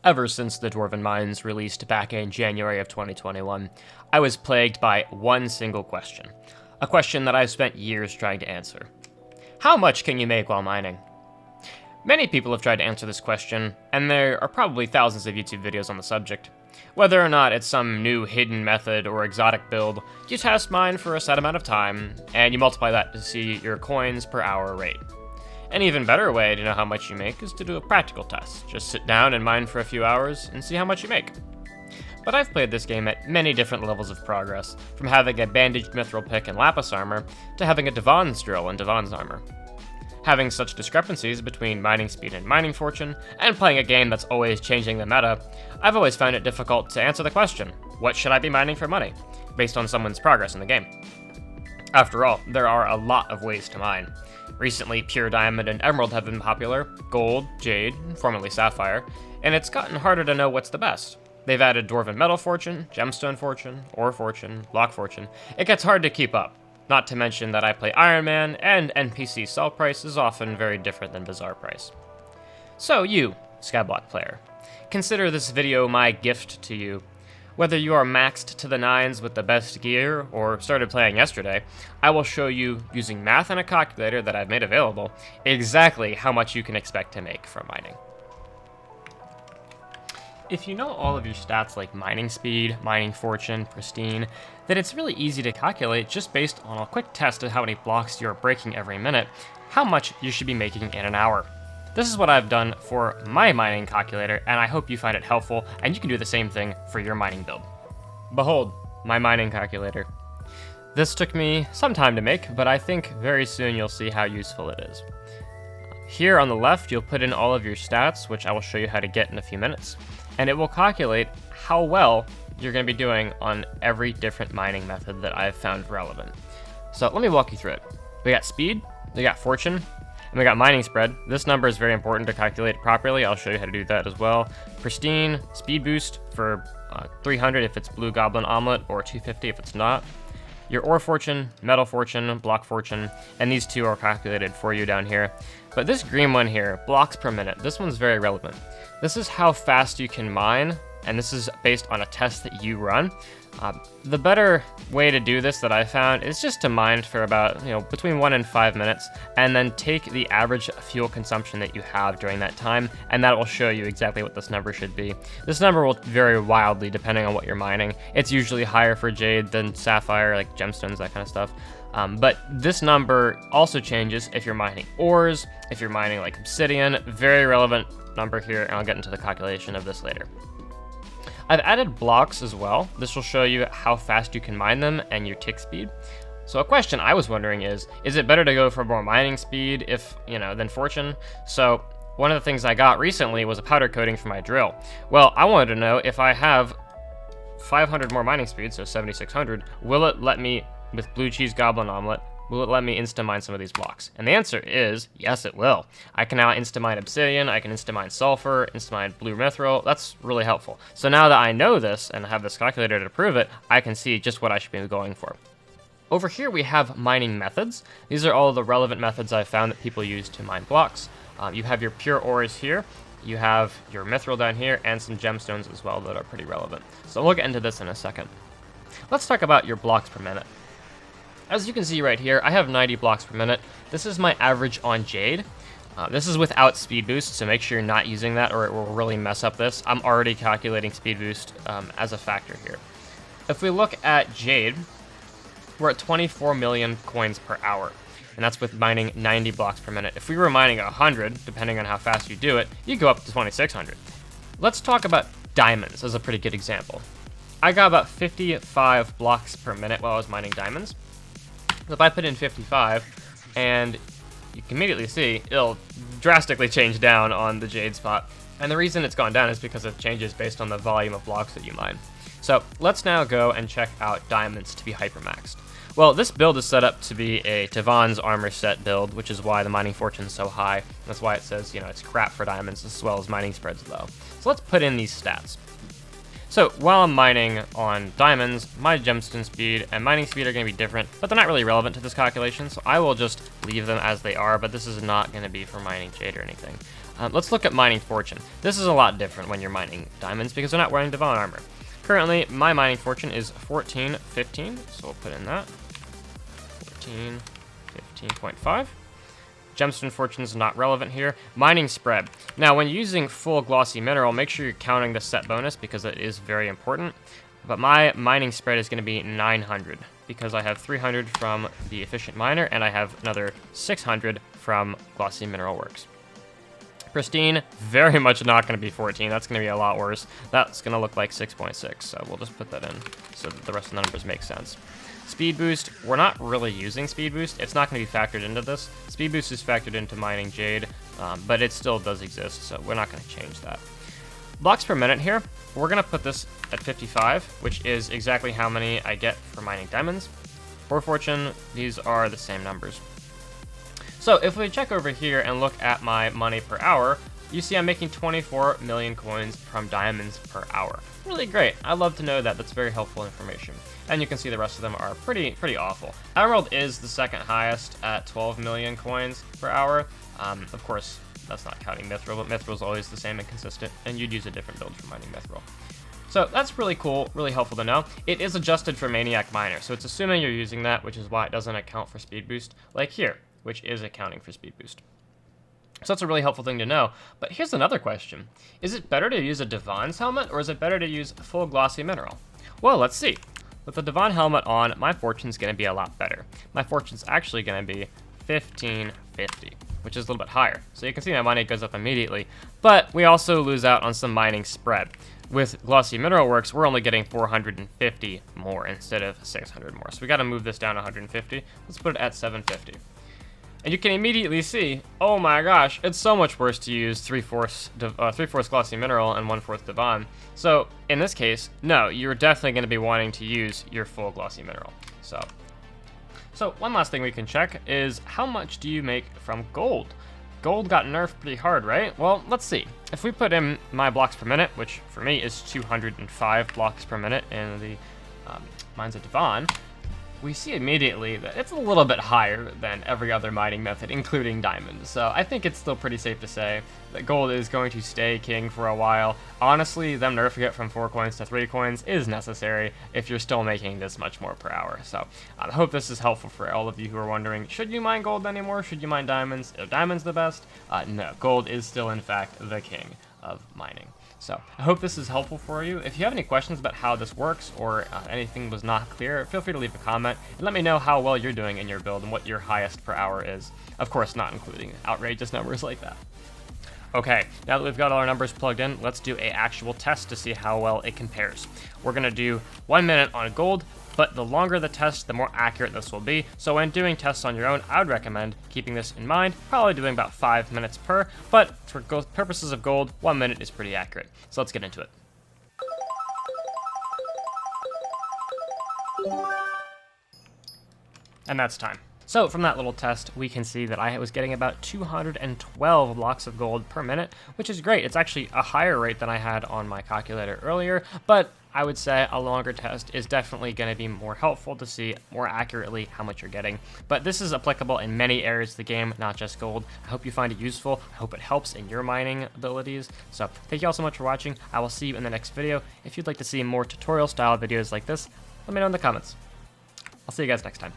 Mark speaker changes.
Speaker 1: Ever since the Dwarven Mines released back in January of 2021, I was plagued by one single question. A question that I've spent years trying to answer. How much can you make while mining? Many people have tried to answer this question, and there are probably thousands of YouTube videos on the subject. Whether or not it's some new hidden method or exotic build, you test mine for a set amount of time, and you multiply that to see your coins per hour rate. An even better way to know how much you make is to do a practical test. Just sit down and mine for a few hours and see how much you make. But I've played this game at many different levels of progress, from having a bandaged mithril pick and lapis armor, to having a Divan's drill and Divan's armor. Having such discrepancies between mining speed and mining fortune, and playing a game that's always changing the meta, I've always found it difficult to answer the question, what should I be mining for money, based on someone's progress in the game. After all, there are a lot of ways to mine. Recently, pure diamond and emerald have been popular, gold, jade, formerly sapphire, and it's gotten harder to know what's the best. They've added dwarven metal fortune, gemstone fortune, ore fortune, block fortune. It gets hard to keep up, not to mention that I play Ironman, and NPC sell price is often very different than bazaar price. So you, Skyblock player, consider this video my gift to you. Whether you are maxed to the nines with the best gear, or started playing yesterday, I will show you, using math and a calculator that I've made available, exactly how much you can expect to make from mining. If you know all of your stats like mining speed, mining fortune, pristine, then it's really easy to calculate just based on a quick test of how many blocks you're breaking every minute, how much you should be making in an hour. This is what I've done for my mining calculator, and I hope you find it helpful, and you can do the same thing for your mining build. Behold, my mining calculator. This took me some time to make, but I think very soon you'll see how useful it is. Here on the left, you'll put in all of your stats, which I will show you how to get in a few minutes, and it will calculate how well you're going to be doing on every different mining method that I've found relevant. So let me walk you through it. We got speed, we got fortune, and we got mining spread. This number is very important to calculate properly. I'll show you how to do that as well. Pristine, speed boost for 300 if it's blue goblin omelet, or 250 if it's not. Your ore fortune, metal fortune, block fortune, and these two are calculated for you down here. But this green one here, blocks per minute, this one's very relevant. This is how fast you can mine, and this is based on a test that you run. The better way to do this that I found is just to mine for about, between 1 and 5 minutes, and then take the average fuel consumption that you have during that time, and that will show you exactly what this number should be. This number will vary wildly depending on what you're mining. It's usually higher for jade than sapphire, like gemstones, that kind of stuff. But this number also changes if you're mining ores, if you're mining like obsidian. Very relevant number here, and I'll get into the calculation of this later. I've added blocks as well. This will show you how fast you can mine them and your tick speed. So a question I was wondering is it better to go for more mining speed than fortune? So one of the things I got recently was a powder coating for my drill. Well, I wanted to know if I have 500 more mining speed, so 7,600, will it let me, with blue cheese goblin omelet, will it let me insta-mine some of these blocks? And the answer is, yes, it will. I can now insta-mine obsidian, I can insta-mine sulfur, insta-mine blue mithril. That's really helpful. So now that I know this and have this calculator to prove it, I can see just what I should be going for. Over here we have mining methods. These are all the relevant methods I've found that people use to mine blocks. You have your pure ores here, you have your mithril down here, and some gemstones as well that are pretty relevant. So we'll get into this in a second. Let's talk about your blocks per minute. As you can see right here, I have 90 blocks per minute. This is my average on jade. This is without speed boost, so make sure you're not using that or it will really mess up this. I'm already calculating speed boost as a factor here. If we look at jade, we're at 24 million coins per hour, and that's with mining 90 blocks per minute. If we were mining 100, depending on how fast you do it, you go up to 2,600. Let's talk about diamonds as a pretty good example. I got about 55 blocks per minute while I was mining diamonds. So if I put in 55, and you can immediately see it'll drastically change down on the jade spot. And the reason it's gone down is because it changes based on the volume of blocks that you mine. So let's now go and check out diamonds to be hypermaxed. Well, this build is set up to be a Divan's armor set build, which is why the mining fortune is so high. That's why it says, it's crap for diamonds, as well as mining spreads low. So let's put in these stats. So while I'm mining on diamonds, my gemstone speed and mining speed are going to be different, but they're not really relevant to this calculation, so I will just leave them as they are, but this is not going to be for mining jade or anything. Let's look at mining fortune. This is a lot different when you're mining diamonds because they're not wearing divine armor. Currently, my mining fortune is 1415, so we'll put in that. 15.5. Gemstone fortune is not relevant here. Mining spread. Now, when using full glossy mineral, make sure you're counting the set bonus because it is very important. But my mining spread is going to be 900 because I have 300 from the efficient miner and I have another 600 from glossy mineral works. Pristine, very much not going to be 14. That's going to be a lot worse. That's going to look like 6.6. So we'll just put that in so that the rest of the numbers make sense. Speed boost, we're not really using speed boost. It's not going to be factored into this. Speed boost is factored into mining jade, but it still does exist, so we're not going to change that. Blocks per minute here, we're going to put this at 55, which is exactly how many I get for mining diamonds. For fortune, these are the same numbers. So if we check over here and look at my money per hour, you see I'm making 24 million coins from diamonds per hour. Really great. I love to know that. That's very helpful information. And you can see the rest of them are pretty awful. Emerald is the second highest at 12 million coins per hour. Of course, that's not counting Mithril, but Mithril is always the same and consistent, and you'd use a different build for mining Mithril. So that's really cool, really helpful to know. It is adjusted for Maniac Miner, so it's assuming you're using that, which is why it doesn't account for speed boost, like here, which is accounting for speed boost. So that's a really helpful thing to know. But here's another question. Is it better to use a Divine's helmet, or is it better to use full glossy mineral? Well, let's see. With the Divine helmet on, my fortune's going to be a lot better. My fortune's actually going to be 1550, which is a little bit higher. So you can see my money goes up immediately, but we also lose out on some mining spread. With glossy mineral works, we're only getting 450 more instead of 600 more. So we got to move this down 150. Let's put it at 750. And you can immediately see, oh my gosh, it's so much worse to use 3/4 glossy mineral and 1/4 divine. So in this case, no, you're definitely going to be wanting to use your full glossy mineral. So one last thing we can check is how much do you make from gold? Gold got nerfed pretty hard, right? Well, let's see. If we put in my blocks per minute, which for me is 205 blocks per minute in the Mines of Divine, we see immediately that it's a little bit higher than every other mining method, including diamonds. So I think it's still pretty safe to say that gold is going to stay king for a while. Honestly, them nerfing it from 4 coins to 3 coins is necessary if you're still making this much more per hour. So I hope this is helpful for all of you who are wondering, should you mine gold anymore? Should you mine diamonds? Are diamonds the best? No, gold is still in fact the king of mining. So I hope this is helpful for you. If you have any questions about how this works or anything was not clear, feel free to leave a comment and let me know how well you're doing in your build and what your highest per hour is. Of course, not including outrageous numbers like that. Okay, now that we've got all our numbers plugged in, let's do an actual test to see how well it compares. We're going to do 1 minute on gold, but the longer the test, the more accurate this will be. So when doing tests on your own, I would recommend keeping this in mind, probably doing about 5 minutes per, but for purposes of gold, 1 minute is pretty accurate. So let's get into it. And that's time. So from that little test, we can see that I was getting about 212 blocks of gold per minute, which is great. It's actually a higher rate than I had on my calculator earlier, but I would say a longer test is definitely going to be more helpful to see more accurately how much you're getting. But this is applicable in many areas of the game, not just gold. I hope you find it useful. I hope it helps in your mining abilities. So thank you all so much for watching. I will see you in the next video. If you'd like to see more tutorial style videos like this, let me know in the comments. I'll see you guys next time.